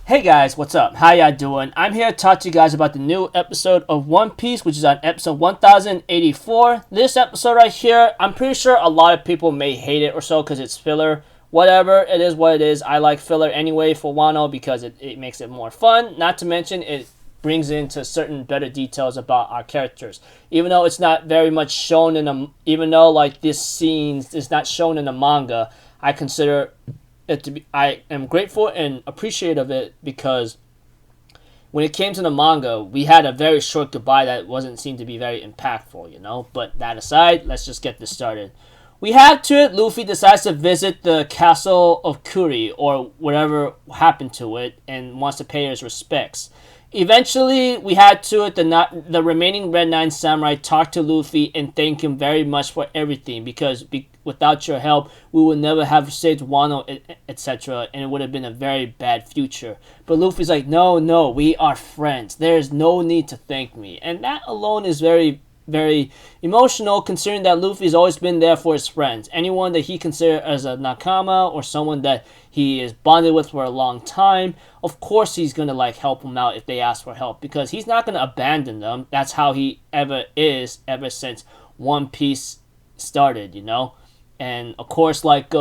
Hey guys, what's up? How y'all doing? I'm here to talk to you guys about the new episode of One Piece, which is on episode 1084. This episode right here, I'm pretty sure a lot of people may hate it or so because it's filler. Whatever, it is what it is. I like filler anyway for Wano because it makes it more fun. Not to mention, it brings into certain better details about our characters. Even though it's not very much shown in a, even though like this scene is not shown in the manga, I consider it to be, I am grateful and appreciative of it because when it came to the manga, we had a very short goodbye that wasn't seemed to be very impactful, you know. But that aside, let's just get this started. We have to it, Luffy decides to visit the castle of Kuri, or whatever happened to it, and wants to pay his respects. Eventually, we had to it, the remaining Red 9 Samurai talk to Luffy and thank him very much for everything, because without your help, we would never have saved Wano, etc., and it would have been a very bad future. But Luffy's like, no, we are friends. There is no need to thank me. And that alone is very, very emotional, considering that Luffy's always been there for his friends. Anyone that he considers as a nakama or someone that he is bonded with for a long time, of course he's gonna like help them out if they ask for help, because he's not gonna abandon them. That's how he ever is ever since One Piece started, you know. And of course, like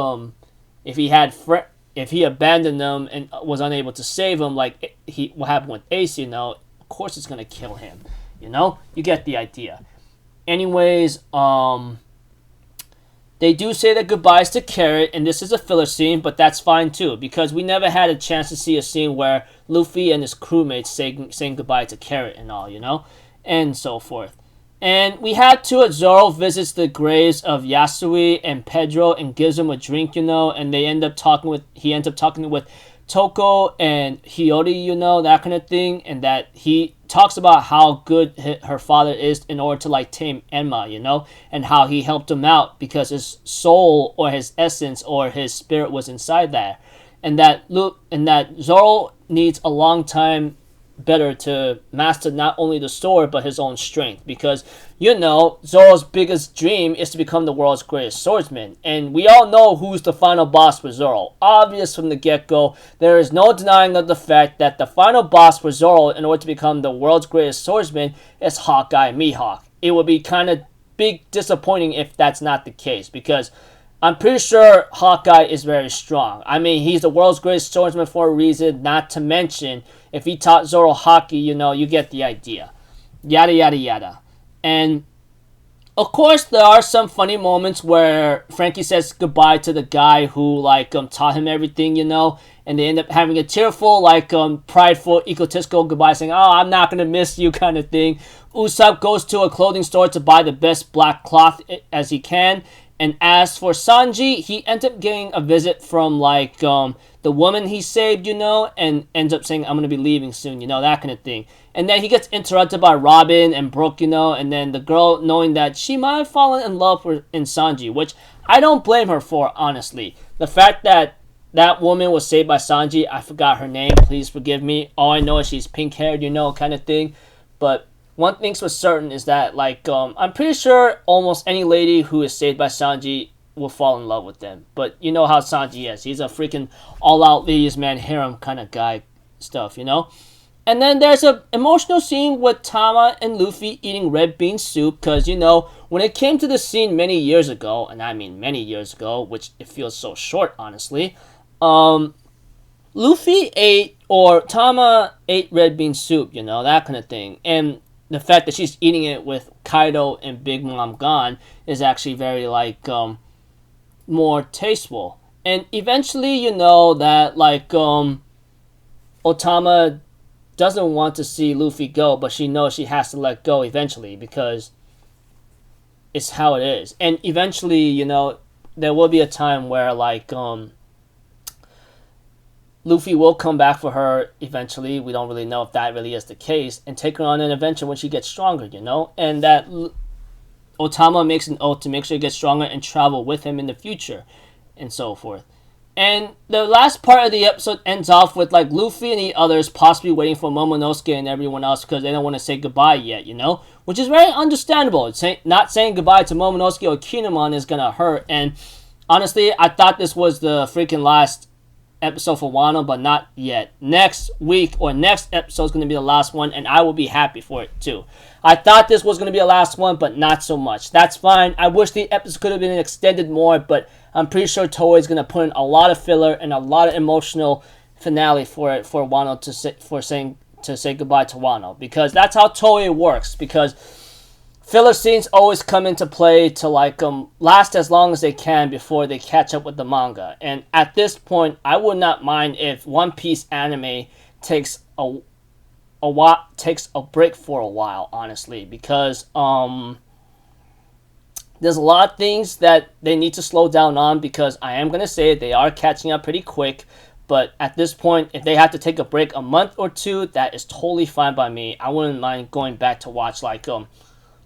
if he abandoned them and was unable to save them, like what happened with Ace, you know, of course it's gonna kill him. You know, you get the idea. Anyways, they do say their goodbyes to Carrot, and this is a filler scene, but that's fine too, because we never had a chance to see a scene where Luffy and his crewmates saying goodbye to Carrot and all, you know, and so forth. And we had to it, Zoro visits the graves of Yasui and Pedro and gives them a drink, you know, and he ends up talking with Toko and Hiyori, you know, that kind of thing, and that he talks about how good her father is in order to like tame Enma, you know, and how he helped him out because his soul or his essence or his spirit was inside there, and that Zoro needs a long time better to master not only the sword but his own strength, because you know Zoro's biggest dream is to become the world's greatest swordsman, and we all know who's the final boss for Zoro. Obvious from the get-go, there is no denying of the fact that the final boss for Zoro in order to become the world's greatest swordsman is Hawkeye Mihawk. It would be kind of big disappointing if that's not the case, because I'm pretty sure Hawkeye is very strong. I mean, he's the world's greatest swordsman for a reason, not to mention, if he taught Zoro Haki, you know, you get the idea. Yada, yada, yada. And, of course, there are some funny moments where Frankie says goodbye to the guy who, like, taught him everything, you know, and they end up having a tearful, like, prideful, egotistical goodbye, saying, oh, I'm not going to miss you kind of thing. Usopp goes to a clothing store to buy the best black cloth as he can. And as for Sanji, he ends up getting a visit from, like, the woman he saved, you know, and ends up saying, I'm going to be leaving soon, you know, that kind of thing. And then he gets interrupted by Robin and Brooke, you know, and then the girl knowing that she might have fallen in love in Sanji, which I don't blame her for, honestly. The fact that that woman was saved by Sanji, I forgot her name, please forgive me. All I know is she's pink-haired, you know, kind of thing. But one thing's for certain is that, like, I'm pretty sure almost any lady who is saved by Sanji will fall in love with them. But you know how Sanji is. He's a freaking all-out ladies man harem kind of guy stuff, you know? And then there's an emotional scene with Tama and Luffy eating red bean soup because, you know, when it came to the scene many years ago, and I mean many years ago, which it feels so short, honestly, Luffy ate, or Tama ate red bean soup, you know, that kind of thing. And the fact that she's eating it with Kaido and Big Mom gone is actually very, like, more tasteful. And eventually, you know, that, like, Otama doesn't want to see Luffy go, but she knows she has to let go eventually because it's how it is. And eventually, you know, there will be a time where, like, Luffy will come back for her eventually. We don't really know if that really is the case. And take her on an adventure when she gets stronger, you know? And that Otama makes an oath to make sure he gets stronger and travel with him in the future. And so forth. And the last part of the episode ends off with, like, Luffy and the others possibly waiting for Momonosuke and everyone else because they don't want to say goodbye yet, you know? Which is very understandable. Not saying goodbye to Momonosuke or Kinemon is going to hurt. And honestly, I thought this was the freaking last episode for Wano, but not yet. Next week or next episode is going to be the last one, and I will be happy for it too. I thought this was going to be the last one, but not so much. That's fine. I wish the episode could have been extended more, but I'm pretty sure Toei is going to put in a lot of filler and a lot of emotional finale for Wano to say goodbye to Wano, because that's how Toei works. Because filler scenes always come into play to last as long as they can before they catch up with the manga. And at this point, I would not mind if One Piece anime takes a break for a while, honestly, because there's a lot of things that they need to slow down on, because I am going to say they are catching up pretty quick. But at this point, if they have to take a break a month or two, that is totally fine by me. I wouldn't mind going back to watch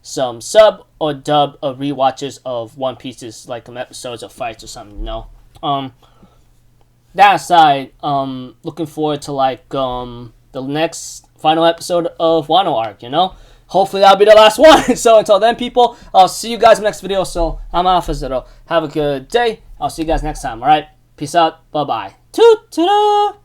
some sub or dub of rewatches of One Piece's episodes of fights or something, you know. That aside, looking forward to the next final episode of Wano arc, you know. Hopefully that'll be the last one. So until then, people, I'll see you guys in the next video. So I'm Alpha Zero. Have a good day. I'll see you guys next time. All right. Peace out. Bye bye. Toot toot.